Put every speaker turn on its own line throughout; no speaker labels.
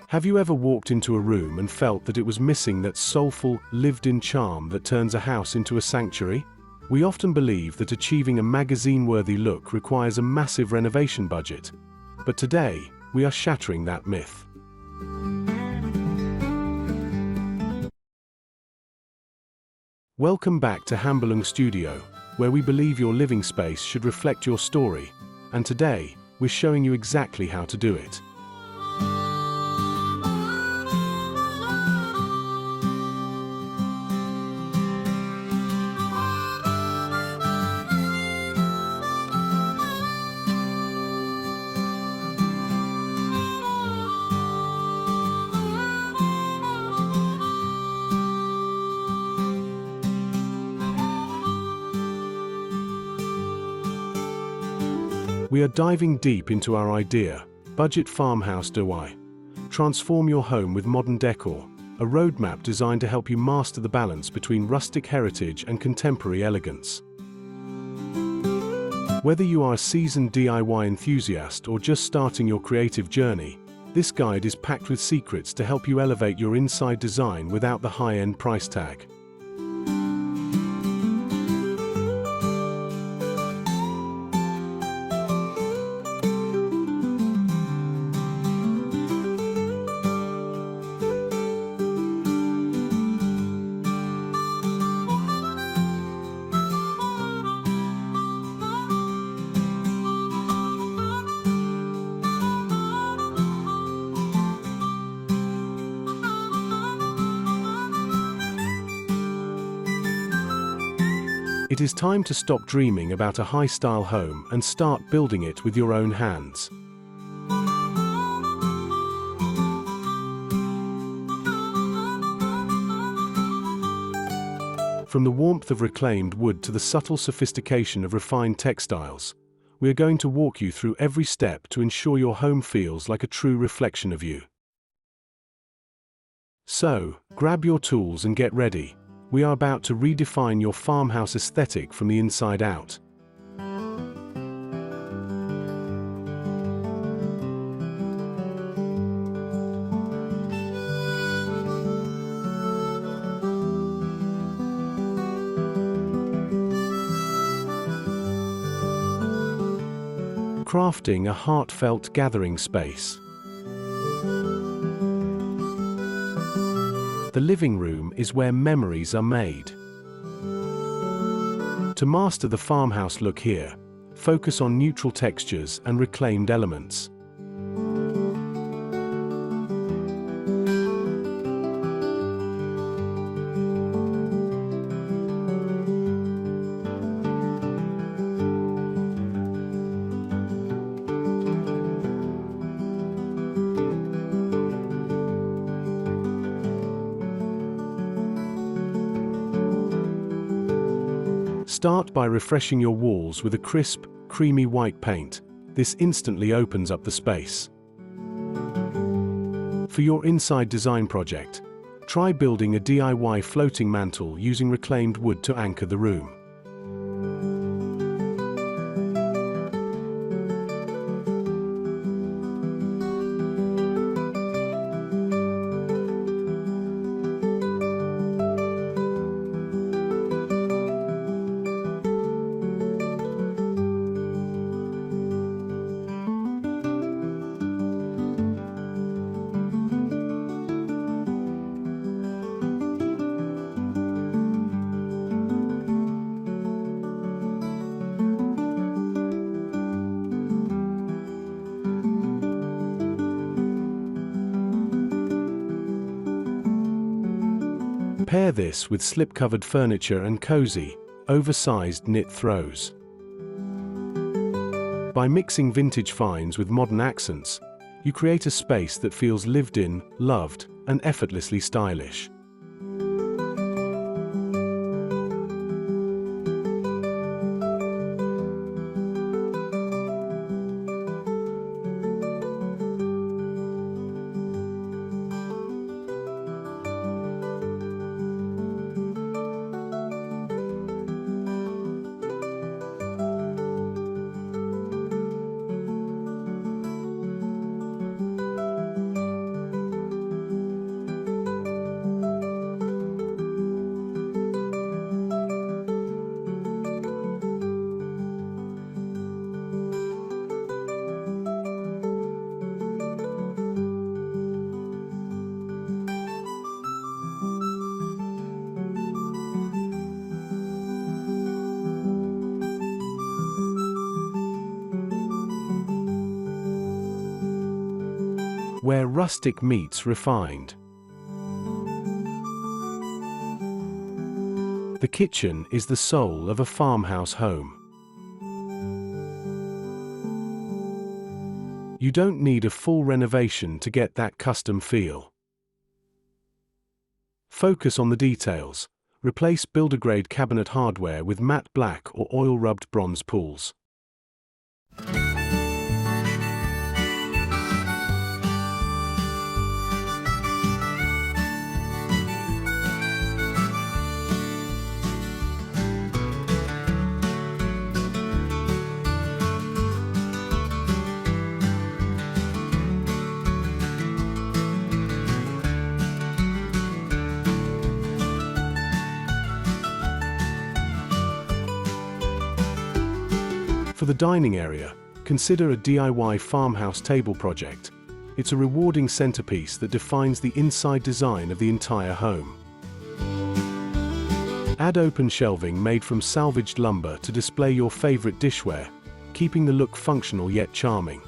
Have you ever walked into a room and felt that it was missing that soulful, lived-in charm that turns a house into a sanctuary? We often believe that achieving a magazine-worthy look requires a massive renovation budget. But today, we are shattering that myth. Welcome back to Hamburlung Studio, where we believe your living space should reflect your story. And today, we're showing you exactly how to do it. We are diving deep into our idea, Budget Farmhouse DIY. Transform your home with modern decor, a roadmap designed to help you master the balance between rustic heritage and contemporary elegance. Whether you are a seasoned DIY enthusiast or just starting your creative journey, this guide is packed with secrets to help you elevate your inside design without the high-end price tag. It is time to stop dreaming about a high-style home and start building it with your own hands. From the warmth of reclaimed wood to the subtle sophistication of refined textiles, we are going to walk you through every step to ensure your home feels like a true reflection of you. So, grab your tools and get ready. We are about to redefine your farmhouse aesthetic from the inside out. Crafting a heartfelt gathering space. The living room is where memories are made. To master the farmhouse look here, focus on neutral textures and reclaimed elements. Start by refreshing your walls with a crisp, creamy white paint. This instantly opens up the space. For your inside design project, try building a DIY floating mantle using reclaimed wood to anchor the room. Pair this with slip-covered furniture and cozy, oversized knit throws. By mixing vintage finds with modern accents, you create a space that feels lived in, loved, and effortlessly stylish. where rustic meets refined. The kitchen is the soul of a farmhouse home. You don't need a full renovation to get that custom feel. Focus on the details. Replace builder-grade cabinet hardware with matte black or oil-rubbed bronze pools. For the dining area, consider a DIY farmhouse table project. It's a rewarding centerpiece that defines the inside design of the entire home. Add open shelving made from salvaged lumber to display your favorite dishware, keeping the look functional yet charming.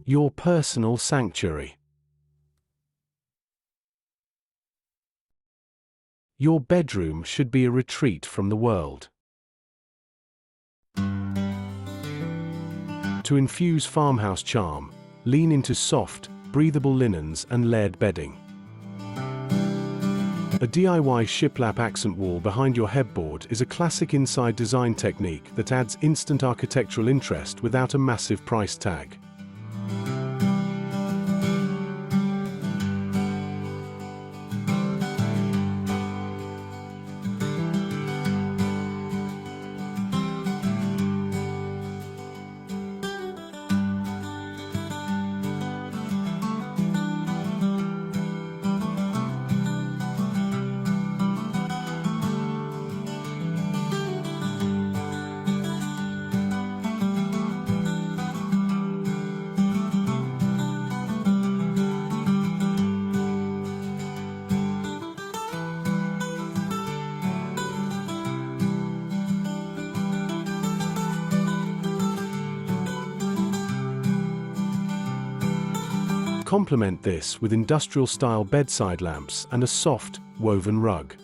Your personal sanctuary. Your bedroom should be a retreat from the world. To infuse farmhouse charm, lean into soft, breathable linens and layered bedding. A DIY shiplap accent wall behind your headboard is a classic inside design technique that adds instant architectural interest without a massive price tag. Complement this with industrial-style bedside lamps and a soft, woven rug.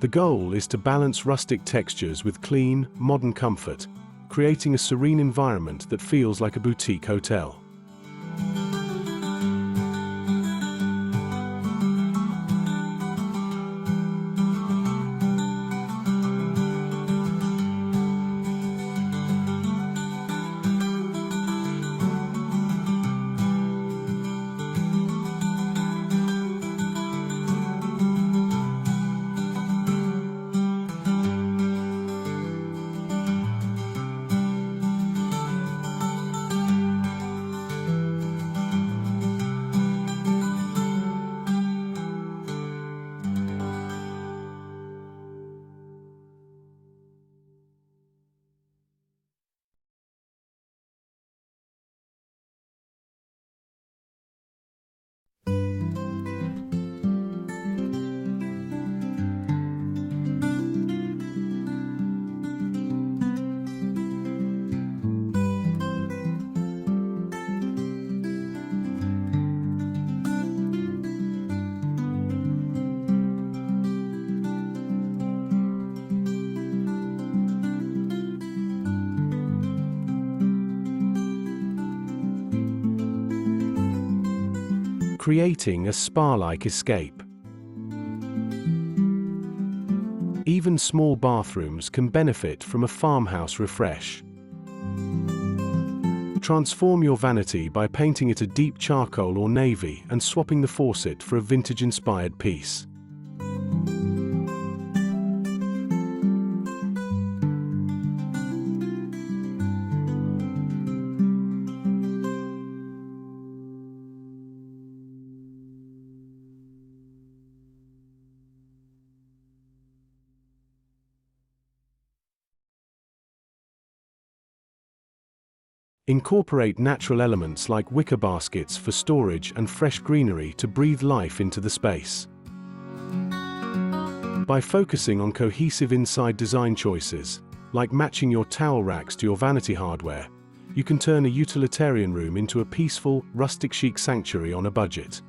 The goal is to balance rustic textures with clean, modern comfort, creating a serene environment that feels like a boutique hotel. creating a spa-like escape. Even small bathrooms can benefit from a farmhouse refresh. Transform your vanity by painting it a deep charcoal or navy and swapping the faucet for a vintage-inspired piece. Incorporate natural elements like wicker baskets for storage and fresh greenery to breathe life into the space. By focusing on cohesive inside design choices, like matching your towel racks to your vanity hardware, you can turn a utilitarian room into a peaceful, rustic chic sanctuary on a budget.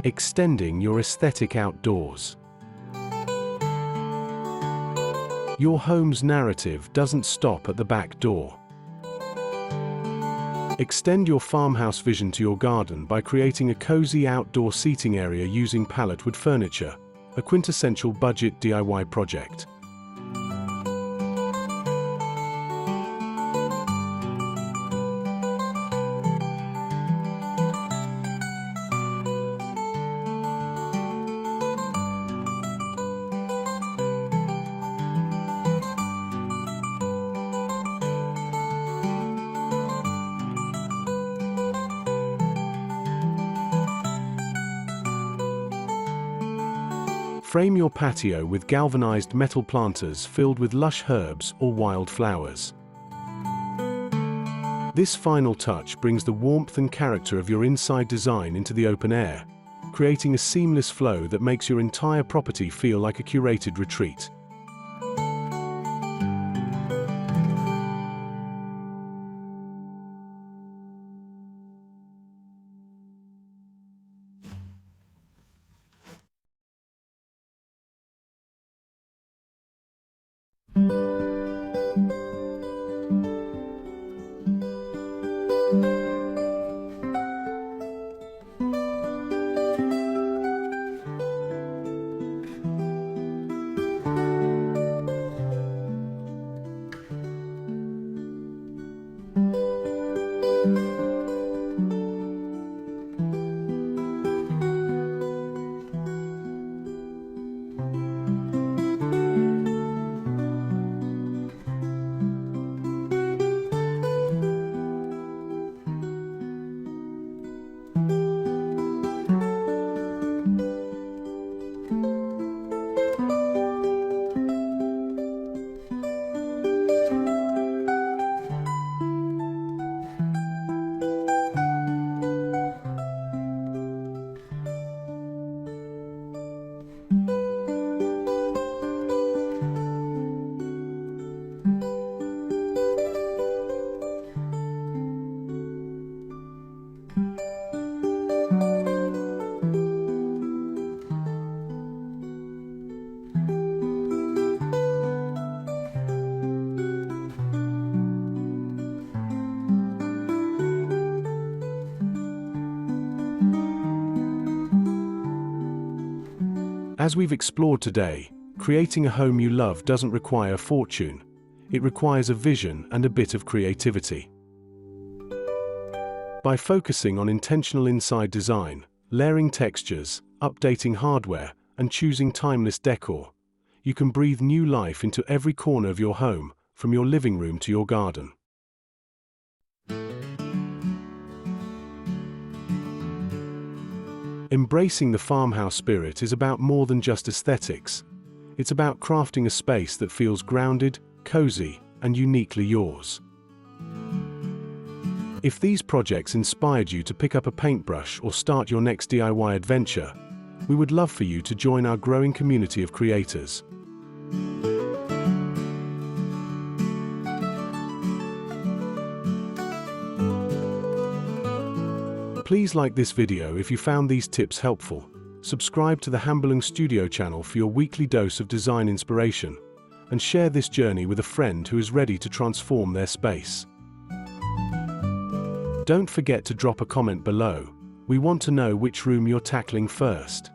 Extending your aesthetic outdoors. Your home's narrative doesn't stop at the back door. Extend your farmhouse vision to your garden by creating a cozy outdoor seating area using pallet wood furniture, a quintessential budget DIY project. Frame your patio with galvanized metal planters filled with lush herbs or wild flowers. This final touch brings the warmth and character of your inside design into the open air, creating a seamless flow that makes your entire property feel like a curated retreat. As we've explored today, creating a home you love doesn't require a fortune. It requires a vision and a bit of creativity. By focusing on intentional inside design, layering textures, updating hardware, and choosing timeless decor, you can breathe new life into every corner of your home, from your living room to your garden. Embracing the farmhouse spirit is about more than just aesthetics. It's about crafting a space that feels grounded, cozy, and uniquely yours. If these projects inspired you to pick up a paintbrush or start your next DIY adventure, we would love for you to join our growing community of creators. Please like this video if you found these tips helpful. Subscribe to the Hamburlung Studio channel for your weekly dose of design inspiration, and share this journey with a friend who is ready to transform their space. Don't forget to drop a comment below. We want to know which room you're tackling first.